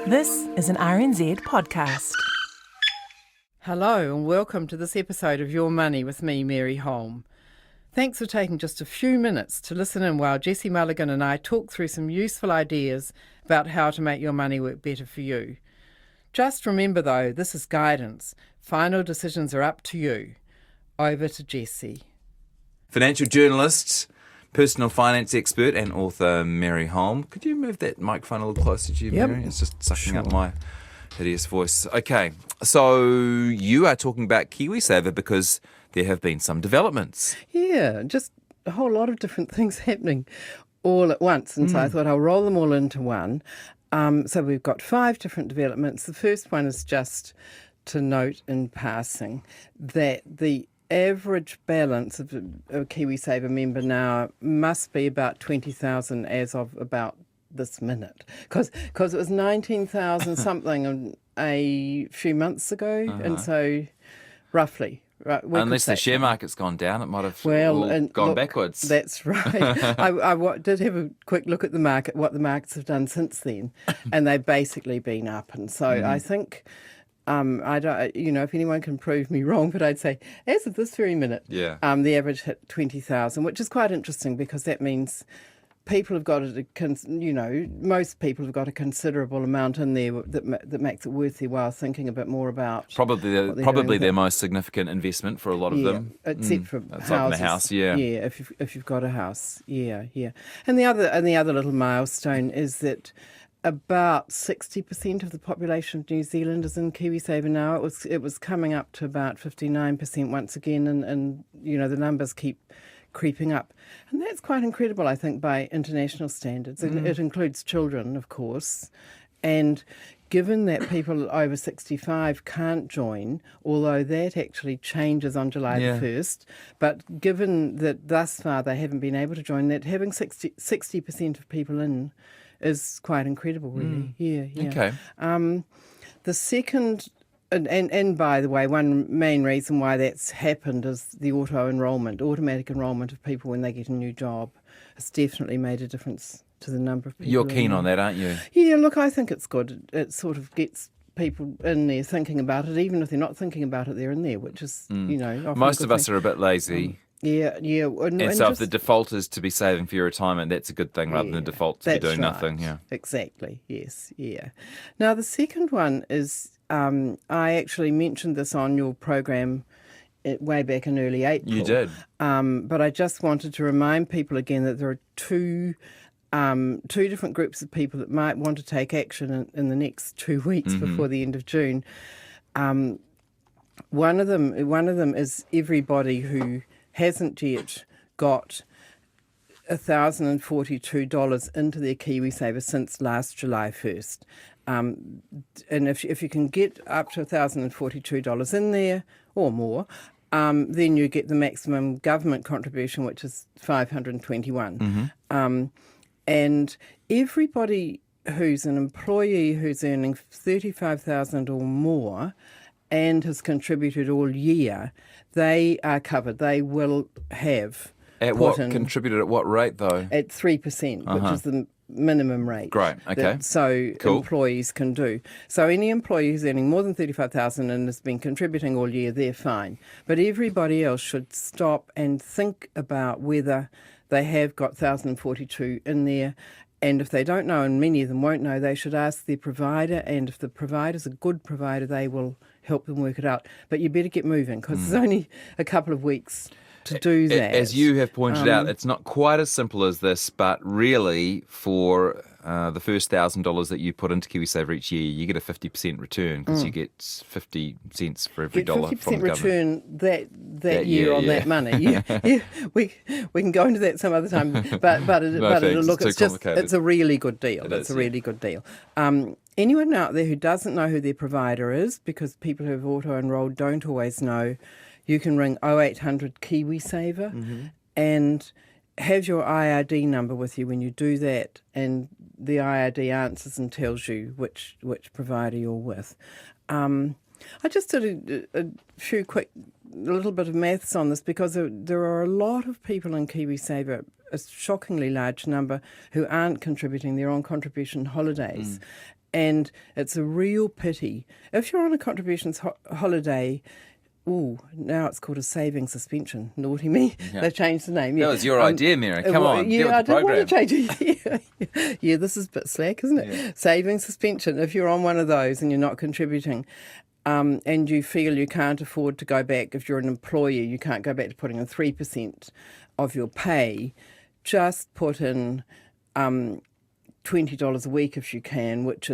This is an RNZ podcast. Hello and welcome to this episode of Your Money with me, Mary Holm. Thanks for taking just a few minutes to listen in while Jessie Mulligan and I talk through some useful ideas about how to make your money work better for you. Just remember though, this is guidance. Final decisions are up to you. Over to Jessie. Financial journalist, personal finance expert and author Mary Holm. Could you move that microphone a little closer to you, Yep. Mary? It's just sucking up my hideous voice. Okay, so you are talking about KiwiSaver because there have been some developments. Yeah, just a whole lot of different things happening all at once. And so I thought I'll roll them all into one. So we've got 5 different developments. The first one is just to note in passing that the average balance of a KiwiSaver member now must be about 20,000 as of about this minute, because it was 19,000 something a few months ago, and so roughly. Right, Unless the share market's gone down, it might have gone backwards. That's right. I did have a quick look at the market, what the markets have done since then, and they've basically been up. And so I think, I don't, if anyone can prove me wrong, but I'd say as of this very minute, the average hit 20,000, which is quite interesting because that means people have got most people have got a considerable amount in there that makes it worth their while thinking a bit more about. Probably their most significant investment for a lot of them. Except for houses. The house, yeah. Yeah, if you've got a house, yeah. And the other little milestone is that about 60% of the population of New Zealand is in KiwiSaver now. It was coming up to about 59% once again, and the numbers keep creeping up. And that's quite incredible, I think, by international standards. It includes children, of course. And given that people over 65 can't join, although that actually changes on July the 1st, but given that thus far they haven't been able to join, that having 60% of people in is quite incredible, really. Yeah. Okay. The second, and by the way, one main reason why that's happened is the automatic enrolment of people when they get a new job has definitely made a difference to the number of people. You're keen on that, aren't you? Yeah, look, I think it's good. It sort of gets people in there thinking about it. Even if they're not thinking about it, they're in there, which is, often Most of us are a bit lazy. Yeah. And so if the default is to be saving for your retirement, that's a good thing rather than the default to be doing nothing. Yeah, exactly. Yes, yeah. Now, the second one is, I actually mentioned this on your program way back in early April. You did. But I just wanted to remind people again that there are two different groups of people that might want to take action in the next 2 weeks before the end of June. One of them is everybody who hasn't yet got $1,042 into their KiwiSaver since last July 1st. And if you can get up to $1,042 in there or more, then you get the maximum government contribution, which is $521. And everybody who's an employee who's earning $35,000 or more and has contributed all year, they are covered. They will have contributed at what rate though? At 3%, which is the minimum rate. Great. Okay. Cool. Employees can do. So any employee who's earning more than $35,000 and has been contributing all year, they're fine. But everybody else should stop and think about whether they have got $1,042 in there. And if they don't know, and many of them won't know, they should ask their provider. And if the provider's a good provider, they will help them work it out. But you better get moving because there's only a couple of weeks to do that. As you have pointed out, it's not quite as simple as this, but really for the first $1,000 that you put into KiwiSaver each year, you get a 50% return because you get 50 cents for every dollar from the government. 50% return that year on that money. Yeah. We can go into that some other time, but it's a really good deal. It's a really good deal. Anyone out there who doesn't know who their provider is, because people who have auto-enrolled don't always know, you can ring 0800 KiwiSaver and have your IRD number with you when you do that, and the IRD answers and tells you which provider you're with. I just did a little bit of maths on this because there are a lot of people in KiwiSaver a shockingly large number who aren't contributing. They're on contribution holidays. And it's a real pity. If you're on a contributions holiday, now it's called a saving suspension. Naughty me. Yeah. They changed the name. That was your idea, Mary. Come on, get with I the program. didn't want to change it. Yeah, this is a bit slack, isn't it? Yeah. Saving suspension. If you're on one of those and you're not contributing, and you feel you can't afford to go back, if you're an employer, you can't go back to putting in 3% of your pay, just put in $20 a week if you can, which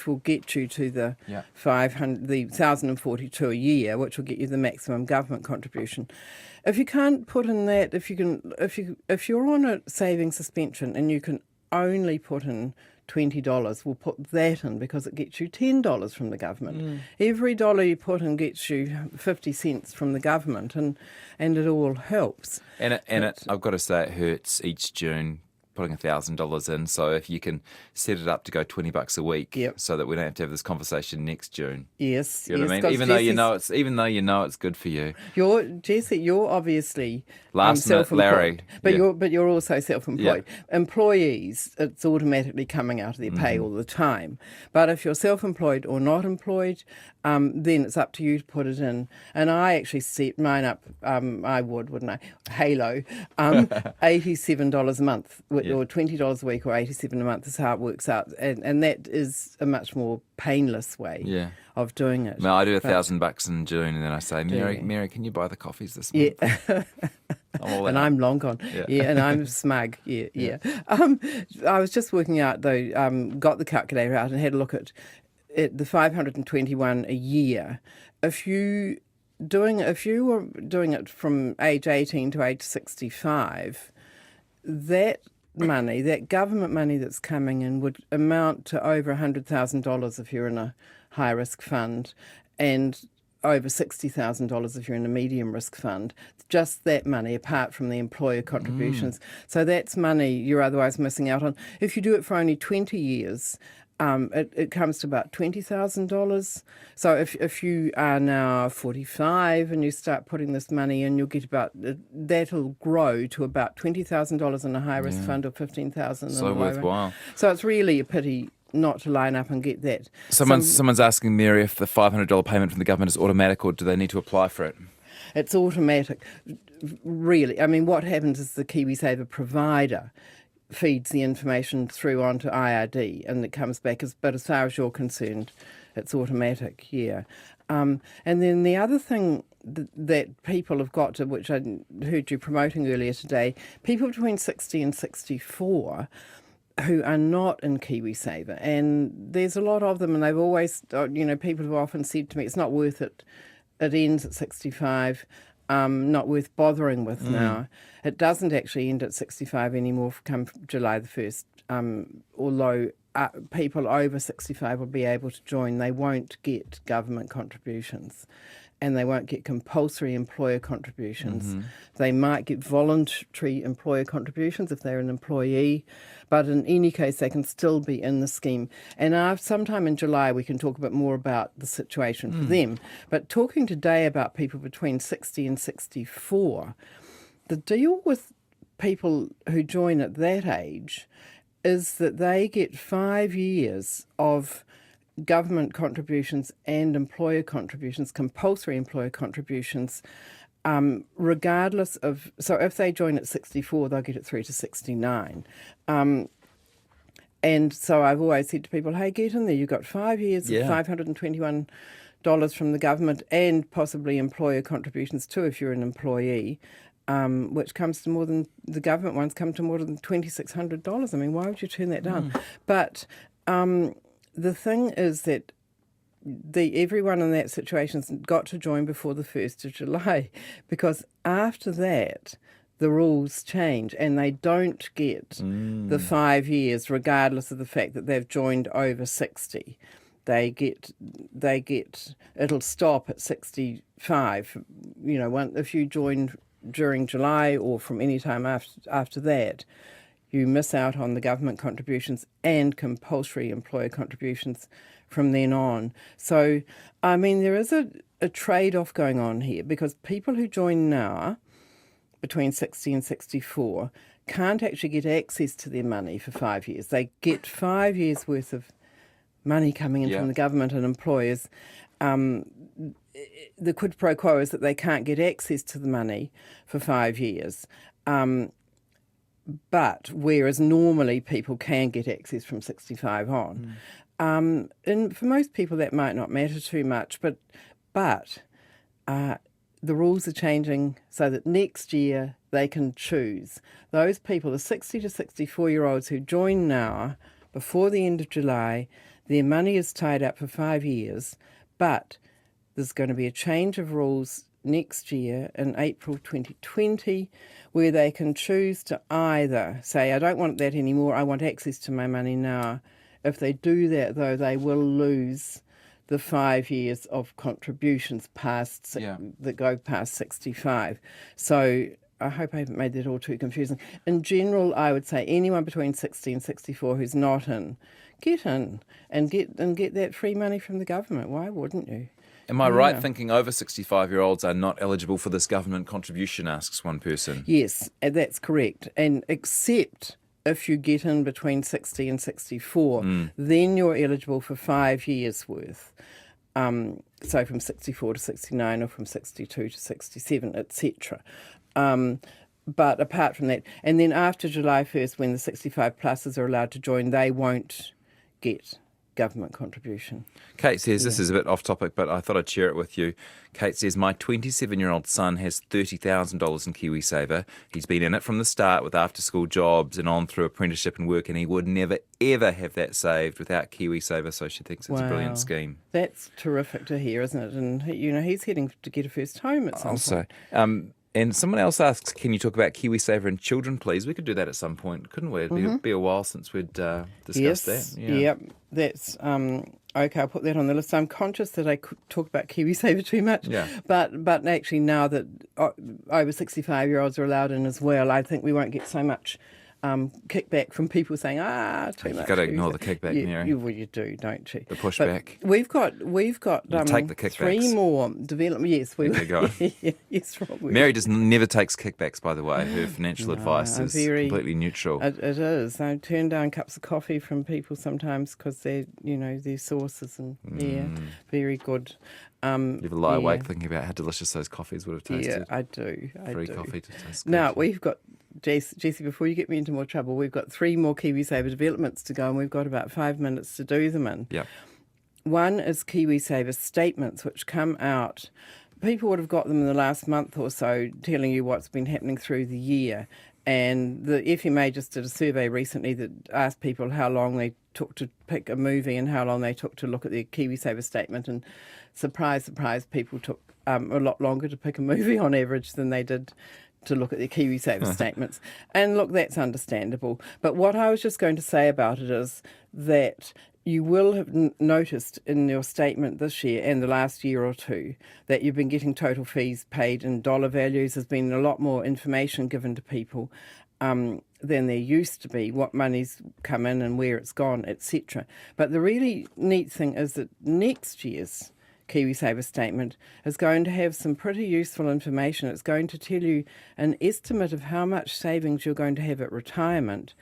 will get you to the the 1,042 a year, which will get you the maximum government contribution. If you can't put in that, if you're on a saving suspension and you can only put in $20, we'll put that in because it gets you $10 from the government. Every dollar you put in gets you 50 cents from the government, and it all helps. And I've got to say, it hurts each June putting $1,000 in. So if you can set it up to go $20 a week, so that we don't have to have this conversation next June. Yes, you know what I mean. Even though you know it's good for you. You're obviously Last minute, self-employed, Larry. but you're also self-employed. Yeah. Employees, it's automatically coming out of their pay all the time. But if you're self-employed or not employed, then it's up to you to put it in. And I actually set mine up. I wouldn't I? Halo, $87 a month, or $20 a week, or $87 a month is how it works out, and that is a much more painless way of doing it. No, I do $1,000 in June, and then I say, Mary, can you buy the coffees this month? Yeah. I'm long gone. Yeah, and I'm smug. Yeah. I was just working out though. Got the calculator out and had a look at the 521 a year. If you were doing it from age 18 to age 65, that money, that government money that's coming in, would amount to over $100,000 if you're in a high risk fund, and over $60,000 if you're in a medium risk fund. Just that money, apart from the employer contributions. So that's money you're otherwise missing out on. If you do it for only 20 years, it comes to about $20,000. So if you are now 45 and you start putting this money in, you'll get that'll grow to about $20,000 in a high risk fund, or $15,000 in So a low worthwhile. one. So it's really a pity not to line up and get that. Someone's asking Mary if the $500 payment from the government is automatic, or do they need to apply for it? It's automatic, really. I mean, what happens is the KiwiSaver provider feeds the information through onto IRD, and it comes back. But as far as you're concerned, it's automatic, and then the other thing that people have got to, which I heard you promoting earlier today, people between 60 and 64 who are not in KiwiSaver, and there's a lot of them, and they've always, people have often said to me, it's not worth it. It ends at 65. Not worth bothering with now. It doesn't actually end at 65 anymore come July the 1st, although people over 65 will be able to join. They won't get government contributions, and they won't get compulsory employer contributions. They might get voluntary employer contributions if they're an employee, but in any case they can still be in the scheme. And sometime in July we can talk a bit more about the situation for them. But talking today about people between 60 and 64, the deal with people who join at that age is that they get 5 years of government contributions and employer contributions, compulsory employer contributions, regardless of... So if they join at 64, they'll get it through to 69. And so I've always said to people, hey, get in there. You've got 5 years of $521 from the government, and possibly employer contributions too if you're an employee, which comes to more than... The government ones come to more than $2,600. I mean, why would you turn that down? But... the thing is that everyone in that situation's got to join before the 1st of July, because after that the rules change and they don't get the 5 years regardless of the fact that they've joined over 60. They get it'll stop at 65. If you joined during July or from any time after that, you miss out on the government contributions and compulsory employer contributions from then on. So, I mean, there is a trade-off going on here, because people who join now, between 60 and 64, can't actually get access to their money for 5 years. They get 5 years' worth of money coming in from the government and employers. The quid pro quo is that they can't get access to the money for 5 years. But whereas normally people can get access from 65 on. And for most people that might not matter too much, but the rules are changing so that next year they can choose. Those people, the 60 to 64-year-olds who join now before the end of July, their money is tied up for 5 years, but there's going to be a change of rules next year in April 2020 where they can choose to either say, I don't want that anymore, I want access to my money now. If they do that, though, they will lose the 5 years of contributions that go past 65. So I hope I haven't made that all too confusing. In general, I would say anyone between 60 and 64 who's not in, get in and get that free money from the government. Why wouldn't you? Am I right thinking over 65-year-olds are not eligible for this government contribution, asks one person? Yes, that's correct. And except if you get in between 60 and 64, then you're eligible for 5 years' worth. So from 64 to 69 or from 62 to 67, etc. But apart from that, and then after July 1st, when the 65 pluses are allowed to join, they won't get government contribution. Kate says, this is a bit off topic, but I thought I'd share it with you. Kate says, my 27-year-old son has $30,000 in KiwiSaver. He's been in it from the start with after-school jobs and on through apprenticeship and work, and he would never, ever have that saved without KiwiSaver, so she thinks it's a brilliant scheme. That's terrific to hear, isn't it? And, he's heading to get a first home at some point. And someone else asks, can you talk about KiwiSaver and children, please? We could do that at some point, couldn't we? It'd be a while since we'd discussed that. Yeah. Yep, that's okay. I'll put that on the list. I'm conscious that I could talk about KiwiSaver too much, but actually now that over 65-year-olds are allowed in as well, I think we won't get so much kickback from people saying, too much. You've got to ignore the kickback, Mary. You do, don't you? The pushback. But we've got take the kickbacks. 3 more development. Yes, there you go. Yes, Rob. Mary never takes kickbacks, by the way. Her financial advice is completely neutral. It is. I turn down cups of coffee from people sometimes because they're, their sources and very good. You ever lie awake thinking about how delicious those coffees would have tasted? Yeah, I do. Free coffee to taste good. Now, we've got, Jessie, before you get me into more trouble, we've got 3 more KiwiSaver developments to go and we've got about 5 minutes to do them in. Yeah. One is KiwiSaver statements, which come out. People would have got them in the last month or so telling you what's been happening through the year. And the FMA just did a survey recently that asked people how long they took to pick a movie and how long they took to look at their KiwiSaver statement. And surprise, surprise, people took a lot longer to pick a movie on average than they did to look at their KiwiSaver statements. And look, that's understandable. But what I was just going to say about it is that you will have noticed in your statement this year and the last year or two that you've been getting total fees paid in dollar values. There's been a lot more information given to people than there used to be, what money's come in and where it's gone, etc. But the really neat thing is that next year's KiwiSaver statement is going to have some pretty useful information. It's going to tell you an estimate of how much savings you're going to have at retirement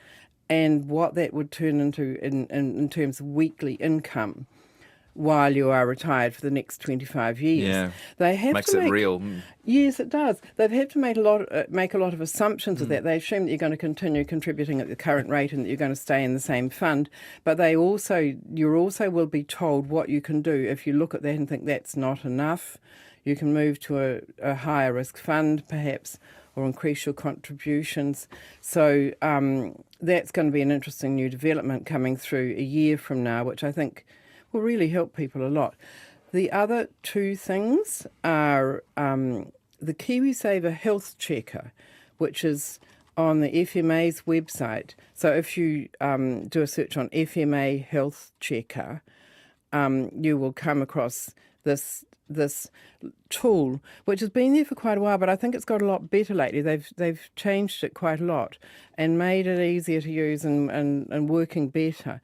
and what that would turn into in terms of weekly income while you are retired for the next 25 years. Yeah, they have makes to it real. Yes, it does. They've had to make a lot of assumptions of that. They assume that you're going to continue contributing at the current rate and that you're going to stay in the same fund. But you also will be told what you can do if you look at that and think that's not enough. You can move to a higher risk fund, perhaps, or increase your contributions. So that's going to be an interesting new development coming through a year from now, which I think will really help people a lot. The other 2 things are the KiwiSaver Health Checker, which is on the FMA's website. So if you do a search on FMA Health Checker, you will come across this tool, which has been there for quite a while, but I think it's got a lot better lately. They've changed it quite a lot and made it easier to use and working better.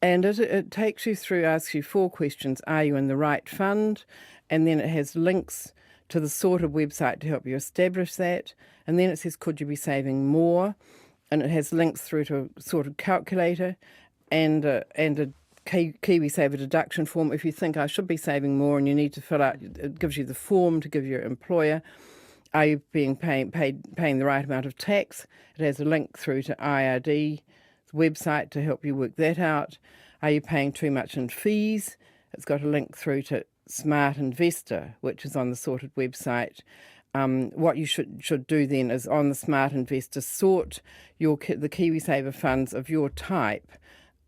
And it takes you through, asks you 4 questions. Are you in the right fund? And then it has links to the Sorted website to help you establish that. And then it says, could you be saving more? And it has links through to a Sorted calculator and a KiwiSaver deduction form. If you think I should be saving more and you need to fill out, it gives you the form to give your employer. Are you paying the right amount of tax? It has a link through to IRD's website to help you work that out. Are you paying too much in fees? It's got a link through to Smart Investor, which is on the Sorted website. What you should do then is on the Smart Investor, sort the KiwiSaver funds of your type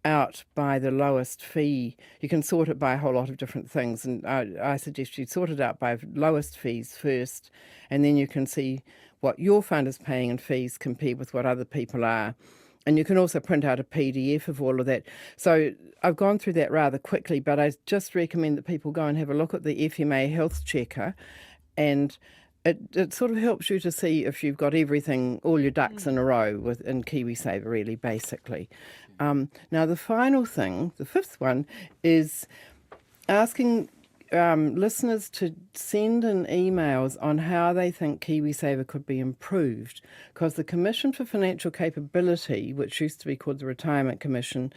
out by the lowest fee. You can sort it by a whole lot of different things, and I suggest you sort it out by lowest fees first, and then you can see what your fund is paying in fees compared with what other people are. And you can also print out a PDF of all of that. So I've gone through that rather quickly, but I just recommend that people go and have a look at the FMA Health Checker, and it sort of helps you to see if you've got everything, all your ducks in a row in KiwiSaver, really, basically. Now, the final thing, the fifth one, is asking listeners to send in emails on how they think KiwiSaver could be improved, because the Commission for Financial Capability, which used to be called the Retirement Commission,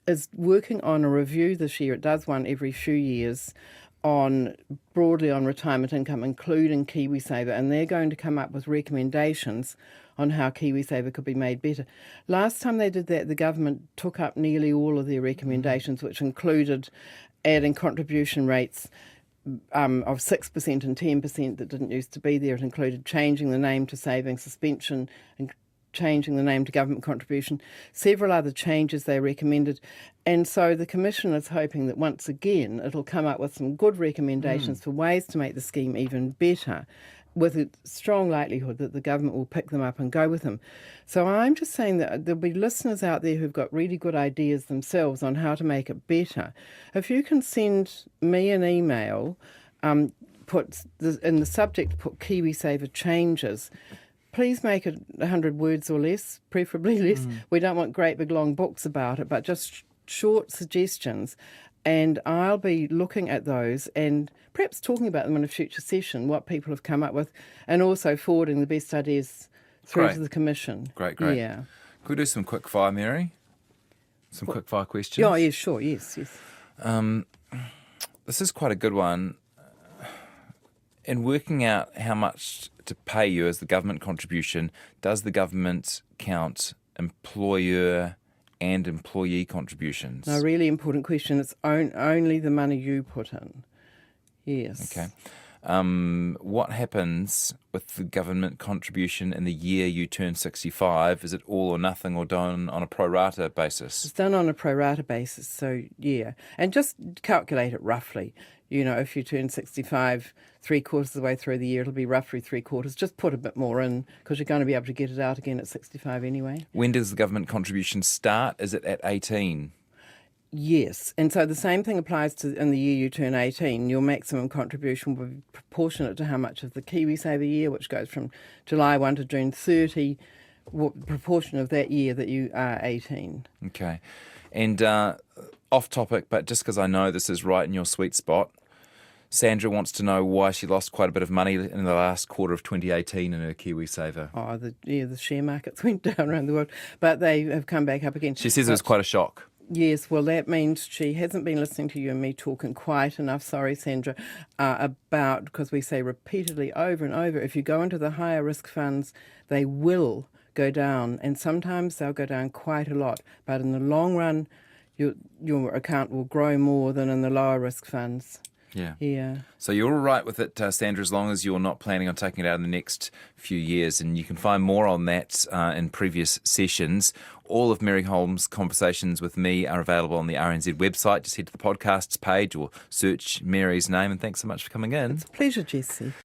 is working on a review this year. It does one every few years broadly on retirement income, including KiwiSaver, and they're going to come up with recommendations on how KiwiSaver could be made better. Last time they did that, the government took up nearly all of their recommendations, which included adding contribution rates of 6% and 10% that didn't used to be there. It included changing the name to savings suspension and changing the name to government contribution, several other changes they recommended. And so the Commission is hoping that once again it'll come up with some good recommendations for ways to make the scheme even better, with a strong likelihood that the government will pick them up and go with them. So I'm just saying that there'll be listeners out there who've got really good ideas themselves on how to make it better. If you can send me an email, in the subject, put KiwiSaver changes. Please make it 100 words or less, preferably less. We don't want great big long books about it, but just short suggestions. And I'll be looking at those and perhaps talking about them in a future session, what people have come up with, and also forwarding the best ideas through to the Commission. Great. Yeah. Could we do some quick fire, Mary? Some quick fire questions? Oh, yeah, sure, yes. This is quite a good one. In working out how much to pay you as the government contribution, does the government count employer and employee contributions? A really important question. It's only the money you put in. Yes. Okay. What happens with the government contribution in the year you turn 65? Is it all or nothing, or done on a pro rata basis? It's done on a pro rata basis, so yeah. And just calculate it roughly. You know, if you turn 65 3/4 of the way through the year, it'll be roughly 3/4. Just put a bit more in, because you're going to be able to get it out again at 65 anyway. When does the government contribution start? Is it at 18? Yes, and so the same thing applies to in the year you turn 18. Your maximum contribution will be proportionate to how much of the KiwiSaver year, which goes from July 1 to June 30, proportion of that year that you are 18. Okay. And off topic, but just because I know this is right in your sweet spot, Sandra wants to know why she lost quite a bit of money in the last quarter of 2018 in her KiwiSaver. Oh, the share markets went down around the world, but they have come back up again. She says it was quite a shock. Yes, well, that means she hasn't been listening to you and me talking quite enough, sorry, Sandra, because we say repeatedly over and over, if you go into the higher risk funds, they will go down, and sometimes they'll go down quite a lot. But in the long run, your account will grow more than in the lower risk funds. Yeah. So you're all right with it, Sandra, as long as you're not planning on taking it out in the next few years. And you can find more on that in previous sessions. All of Mary Holm's conversations with me are available on the RNZ website. Just head to the podcasts page or search Mary's name. And thanks so much for coming in. It's a pleasure, Jessie.